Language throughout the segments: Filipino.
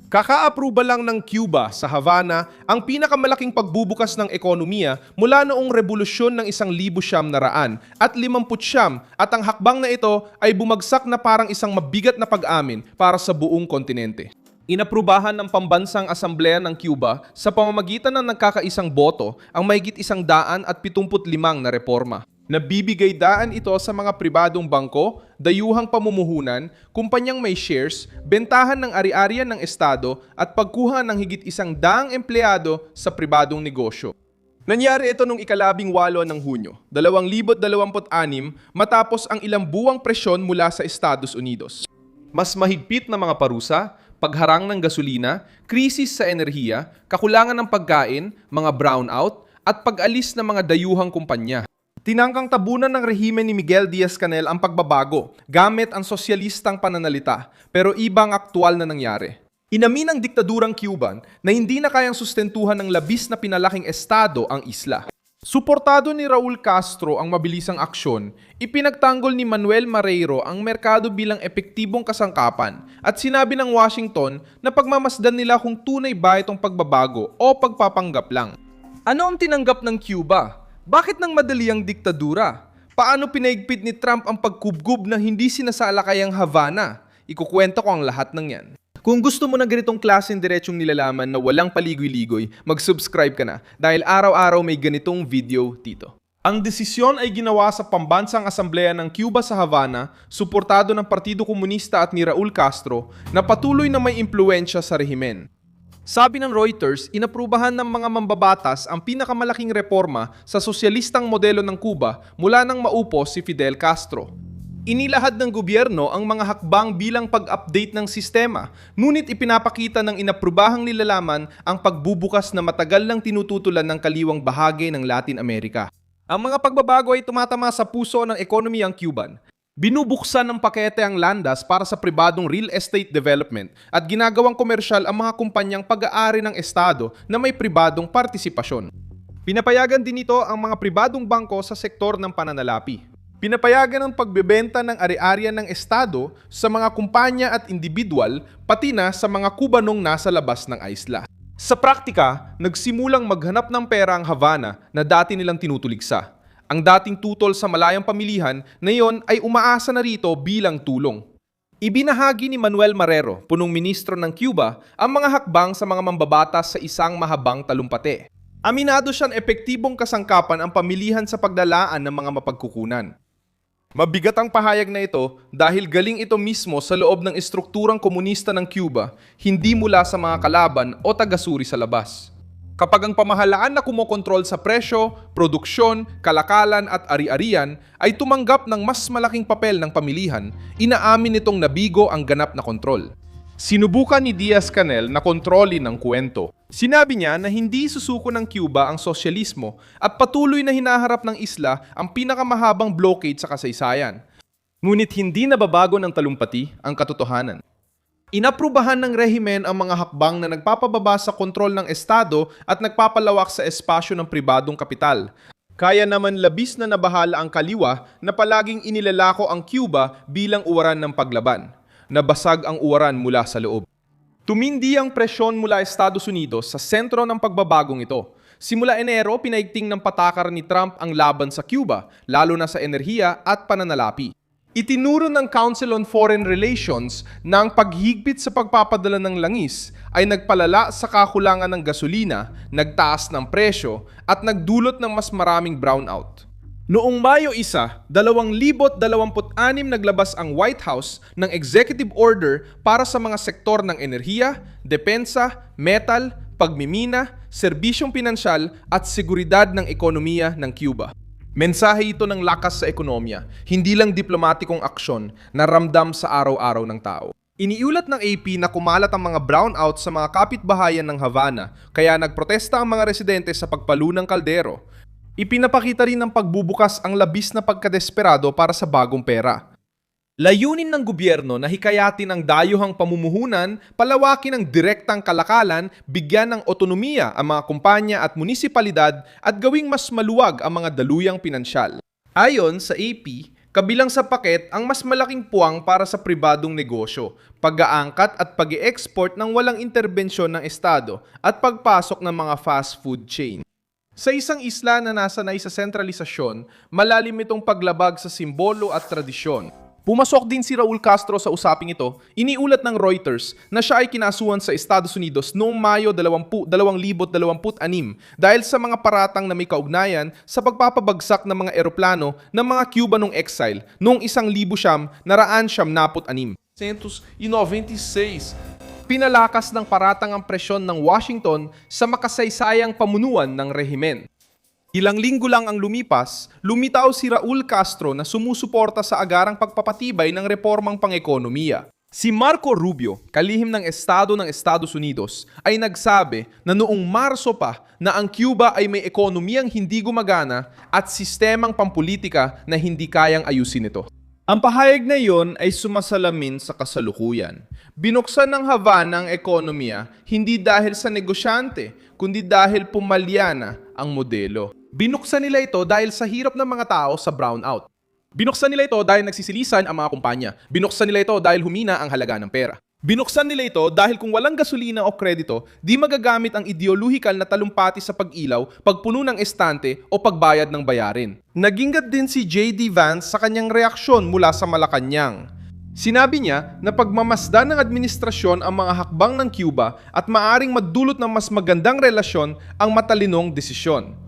Kaka-aproba lang ng Cuba sa Havana ang pinakamalaking pagbubukas ng ekonomiya mula noong rebolusyon ng 1959 at ang hakbang na ito ay bumagsak na parang isang mabigat na pag-amin para sa buong kontinente. Inaprubahan ng Pambansang Asambleya ng Cuba sa pamamagitan ng nagkakaisang boto ang mahigit 175 na reforma. Nabibigay daan ito sa mga pribadong bangko, dayuhang pamumuhunan, kumpanyang may shares, bentahan ng ari-arian ng Estado at pagkuha ng higit 100 empleyado sa pribadong negosyo. Nangyari ito noong ika-18 ng Hunyo, 2026 matapos ang ilang buwang presyon mula sa Estados Unidos. Mas mahigpit na mga parusa, pagharang ng gasolina, krisis sa enerhiya, kakulangan ng pagkain, mga brownout, at pag-alis ng mga dayuhang kumpanya. Tinangkang tabunan ng rehimen ni Miguel Diaz-Canel ang pagbabago gamit ang sosyalistang pananalita, pero ibang aktwal na nangyari. Inamin ng diktadurang Cuban na hindi na kayang sustentuhan ng labis na pinalaking estado ang isla. Suportado ni Raul Castro ang mabilisang aksyon, ipinagtanggol ni Manuel Marrero ang merkado bilang epektibong kasangkapan at sinabi ng Washington na pagmamasdan nila kung tunay ba itong pagbabago o pagpapanggap lang. Ano ang tinanggap ng Cuba? Bakit nang madali ang diktadura? Paano pinaigpit ni Trump ang pagkubgub na hindi sinasalakay ang Havana? Ikukwento ko ang lahat ng yan. Kung gusto mo ng ganitong klaseng diretsong nilalaman na walang paligoy-ligoy, mag-subscribe ka na dahil araw-araw may ganitong video dito. Ang desisyon ay ginawa sa Pambansang Asambleya ng Cuba sa Havana, suportado ng Partido Komunista at ni Raul Castro na patuloy na may impluensya sa rehimen. Sabi ng Reuters, inaprubahan ng mga mambabatas ang pinakamalaking reforma sa sosyalistang modelo ng Cuba mula nang maupo si Fidel Castro. Inilahad ng gobyerno ang mga hakbang bilang pag-update ng sistema, ngunit ipinapakita ng inaprubahang nilalaman ang pagbubukas na matagal lang tinututulan ng kaliwang bahagi ng Latin America. Ang mga pagbabago ay tumatama sa puso ng ekonomiyang Cuban. Binubuksan ng pakete ang landas para sa pribadong real estate development at ginagawang komersyal ang mga kumpanyang pag-aari ng Estado na may pribadong partisipasyon. Pinapayagan din ito ang mga pribadong bangko sa sektor ng pananalapi. Pinapayagan ang pagbebenta ng ari-arian ng Estado sa mga kumpanya at individual pati na sa mga Kubanong nasa labas ng isla. Sa praktika, nagsimulang maghanap ng pera ang Havana na dati nilang tinutuligsa. Ang dating tutol sa malayang pamilihan na iyon ay umaasa na rito bilang tulong. Ibinahagi ni Manuel Marrero, punong ministro ng Cuba, ang mga hakbang sa mga mambabatas sa isang mahabang talumpati. Aminado siyang epektibong kasangkapan ang pamilihan sa paglalaan ng mga mapagkukunan. Mabigat ang pahayag na ito dahil galing ito mismo sa loob ng estrukturang komunista ng Cuba, hindi mula sa mga kalaban o tagasuri sa labas. Kapag ang pamahalaan na kumokontrol sa presyo, produksyon, kalakalan at ari-arian ay tumanggap ng mas malaking papel ng pamilihan, inaamin nitong nabigo ang ganap na kontrol. Sinubukan ni Diaz-Canel na kontrolin ang kwento. Sinabi niya na hindi susuko ng Cuba ang sosyalismo at patuloy na hinaharap ng isla ang pinakamahabang blockade sa kasaysayan. Ngunit hindi nababago ng talumpati ang katotohanan. Inaprubahan ng rehimen ang mga hakbang na nagpapababa sa kontrol ng Estado at nagpapalawak sa espasyo ng pribadong kapital. Kaya naman labis na nabahala ang kaliwa na palaging inilalako ang Cuba bilang uwaran ng paglaban. Nabasag ang uwaran mula sa loob. Tumindi ang presyon mula Estados Unidos sa sentro ng pagbabagong ito. Simula Enero, pinaigting ng patakaran ni Trump ang laban sa Cuba, lalo na sa enerhiya at pananalapi. Itinuro ng Council on Foreign Relations na ang paghigpit sa pagpapadala ng langis ay nagpalala sa kakulangan ng gasolina, nagtaas ng presyo at nagdulot ng mas maraming brownout. Noong Mayo 1, 2026 naglabas ang White House ng executive order para sa mga sektor ng enerhiya, depensa, metal, pagmimina, serbisyong pinansyal at seguridad ng ekonomiya ng Cuba. Mensahe ito ng lakas sa ekonomiya, hindi lang diplomatikong aksyon na ramdam sa araw-araw ng tao. Iniulat ng AP na kumalat ang mga brownout sa mga kapitbahayan ng Havana, kaya nagprotesta ang mga residente sa pagpalu ng kaldero. Ipinapakita rin ng pagbubukas ang labis na pagkadesperado para sa bagong pera. Layunin ng gobyerno na hikayatin ang dayuhang pamumuhunan, palawakin ang direktang kalakalan, bigyan ng otonomiya ang mga kumpanya at munisipalidad at gawing mas maluwag ang mga daluyang pinansyal. Ayon sa AP, Kabilang sa paket ang mas malaking puwang para sa pribadong negosyo, pag-aangkat at pag-i-export ng walang interbensyon ng Estado at pagpasok ng mga fast food chain. Sa isang isla na nasanay sa sentralisasyon, malalim itong paglabag sa simbolo at tradisyon. Pumasok din si Raul Castro sa usaping ito, iniulat ng Reuters na siya ay kinasuhan sa Estados Unidos noong Mayo 2026 dahil sa mga paratang na may kaugnayan sa pagpapabagsak ng mga eroplano ng mga Cubanong exile noong 1996. Pinalakas ng paratang ang presyon ng Washington sa makasaysayang pamunuan ng rehimen. Ilang linggo lang ang lumipas, lumitaw si Raul Castro na sumusuporta sa agarang pagpapatibay ng reformang pang-ekonomiya. Si Marco Rubio, kalihim ng Estado ng Estados Unidos, ay nagsabi na noong Marso pa na ang Cuba ay may ekonomiyang hindi gumagana at sistemang pampolitika na hindi kayang ayusin ito. Ang pahayag na iyon ay sumasalamin sa kasalukuyan. Binuksan ng Havana ang ekonomiya hindi dahil sa negosyante, kundi dahil pumalya na ang modelo. Binuksan nila ito dahil sa hirap ng mga tao sa brownout. Binuksan nila ito dahil nagsisilisan ang mga kumpanya. Binuksan nila ito dahil humina ang halaga ng pera. Binuksan nila ito dahil kung walang gasolina o kredito, di magagamit ang ideolohikal na talumpati sa pag-ilaw, pagpuno ng estante o pagbayad ng bayarin. Nagingat din si J.D. Vance sa kanyang reaksyon mula sa Malacanang. Sinabi niya na pagmamasdan ng administrasyon ang mga hakbang ng Cuba at maaring magdulot ng mas magandang relasyon ang matalinong desisyon.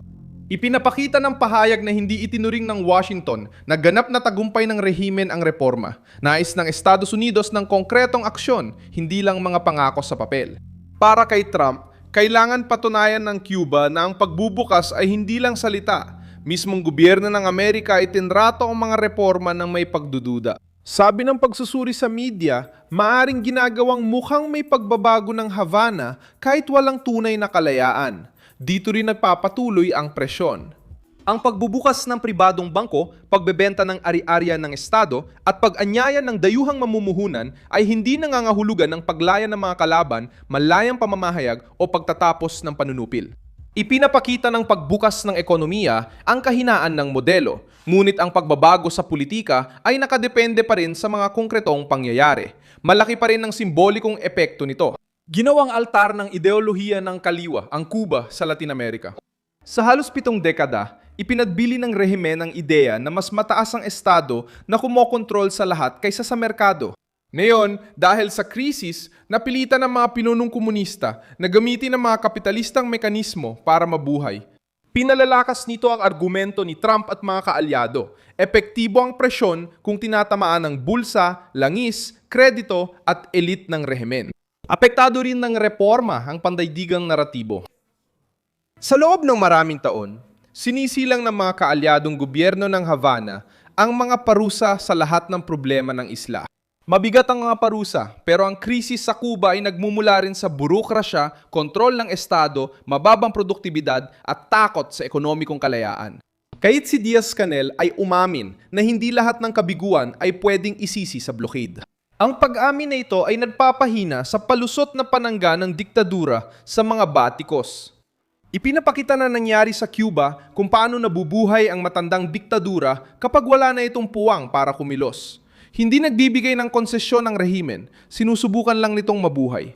Ipinapakita ng pahayag na hindi itinuring ng Washington na ganap na tagumpay ng rehimen ang reforma. Nais ng Estados Unidos ng konkretong aksyon, hindi lang mga pangako sa papel. Para kay Trump, kailangan patunayan ng Cuba na ang pagbubukas ay hindi lang salita. Mismong gobyerno ng Amerika ay tinrato ang mga reforma ng may pagdududa. Sabi ng pagsusuri sa media, maaring ginagawang mukhang may pagbabago ng Havana kahit walang tunay na kalayaan. Dito rin nagpapatuloy ang presyon. Ang pagbubukas ng pribadong bangko, pagbebenta ng ari-arian ng Estado at pag-anyaya ng dayuhang mamumuhunan ay hindi nangangahulugan ng paglaya ng mga kalaban, malayang pamamahayag o pagtatapos ng panunupil. Ipinapakita ng pagbukas ng ekonomiya ang kahinaan ng modelo, ngunit ang pagbabago sa politika ay nakadepende pa rin sa mga konkretong pangyayari. Malaki pa rin ang simbolikong epekto nito. Ginawang altar ng ideolohiya ng kaliwa ang Cuba sa Latin America. Sa halos 7 dekada, ipinagbili ng rehimen ang ideya na mas mataas ang Estado na kumokontrol sa lahat kaysa sa merkado. Ngayon, dahil sa krisis, napilitan ng mga pinunong komunista na gamitin ang mga kapitalistang mekanismo para mabuhay. Pinalalakas nito ang argumento ni Trump at mga kaalyado. Epektibo ang presyon kung tinatamaan ng bulsa, langis, kredito at elite ng rehimen. Apektado rin ng reforma ang pandaigdigang naratibo. Sa loob ng maraming taon, sinisilang ng mga kaalyadong gobyerno ng Havana ang mga parusa sa lahat ng problema ng isla. Mabigat ang mga parusa, pero ang krisis sa Cuba ay nagmumula rin sa burokrasya, kontrol ng Estado, mababang produktibidad at takot sa ekonomikong kalayaan. Kahit si Diaz-Canel ay umamin na hindi lahat ng kabiguan ay pwedeng isisi sa blockade. Ang pag-amin na ito ay nagpapahina sa palusot na panangga ng diktadura sa mga batikos. Ipinapakita na nangyari sa Cuba kung paano nabubuhay ang matandang diktadura kapag wala na itong puwang para kumilos. Hindi nagbibigay ng konsesyon ng rehimen, sinusubukan lang nitong mabuhay.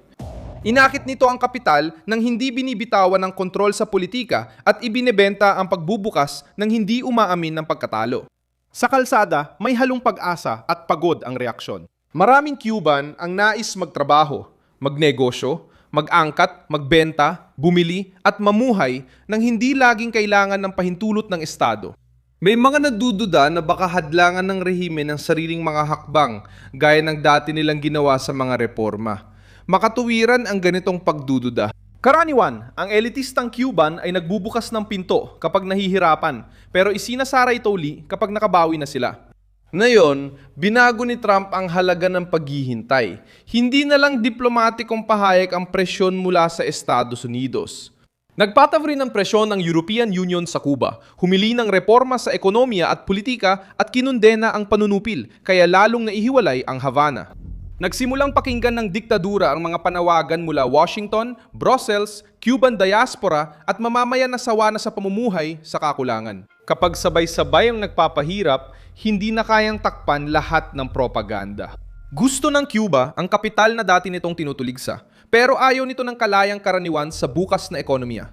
Inakit nito ang kapital nang hindi binibitawan ng kontrol sa politika at ibinebenta ang pagbubukas nang hindi umaamin ng pagkatalo. Sa kalsada, may halong pag-asa at pagod ang reaksyon. Maraming Cuban ang nais magtrabaho, magnegosyo, mag-angkat, magbenta, bumili at mamuhay nang hindi laging kailangan ng pahintulot ng Estado. May mga nadududa na baka hadlangan ng rehimen ang sariling mga hakbang gaya ng dati nilang ginawa sa mga reforma. Makatuwiran ang ganitong pagdududa. Karaniwan, ang elitistang Cuban ay nagbubukas ng pinto kapag nahihirapan, pero isinasara ito uli kapag nakabawi na sila. Ngayon, binago ni Trump ang halaga ng paghihintay. Hindi na lang diplomatikong pahayag ang presyon mula sa Estados Unidos. Nagpataw rin ng presyon ng European Union sa Cuba, humili ng reforma sa ekonomiya at politika at kinundena ang panunupil, kaya lalong naihiwalay ang Havana. Nagsimulang pakinggan ng diktadura ang mga panawagan mula Washington, Brussels, Cuban diaspora at mamamayan na sawa na sa pamumuhay sa kakulangan. Kapag sabay-sabay ang nagpapahirap, hindi na kayang takpan lahat ng propaganda. Gusto ng Cuba ang kapital na dati nitong tinutuligsa, pero ayaw nito ng kalayang karaniwan sa bukas na ekonomiya.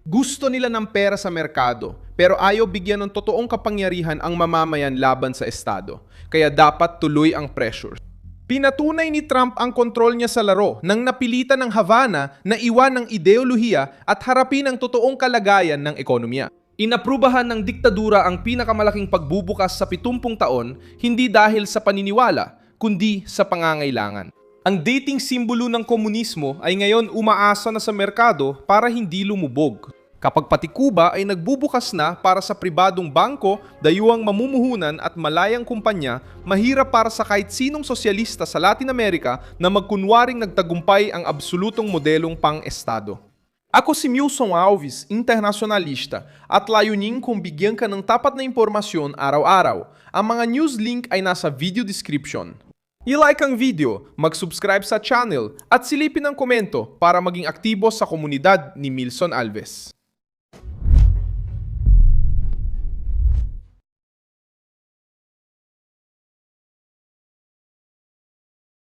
Gusto nila ng pera sa merkado, pero ayaw bigyan ng totoong kapangyarihan ang mamamayan laban sa estado, kaya dapat tuloy ang pressure. Pinatunay ni Trump ang kontrol niya sa laro nang napilitan ng Havana na iwan ng ideolohiya at harapin ang totoong kalagayan ng ekonomiya. Inaprubahan ng diktadura ang pinakamalaking pagbubukas sa 70 taon hindi dahil sa paniniwala, kundi sa pangangailangan. Ang dating simbolo ng komunismo ay ngayon umaasa na sa merkado para hindi lumubog. Kapag pati Cuba ay nagbubukas na para sa pribadong bangko, dayuhang mamumuhunan at malayang kumpanya, mahirap para sa kahit sinong sosyalista sa Latin America na magkunwaring nagtagumpay ang absolutong modelong pang-estado. Ako si Milson Alves, internacionalista, at layunin kong bigyan ka ng tapat na impormasyon araw-araw. Ang mga news link ay nasa video description. I-like ang video, mag-subscribe sa channel, at silipin ang komento para maging aktibo sa komunidad ni Milson Alves.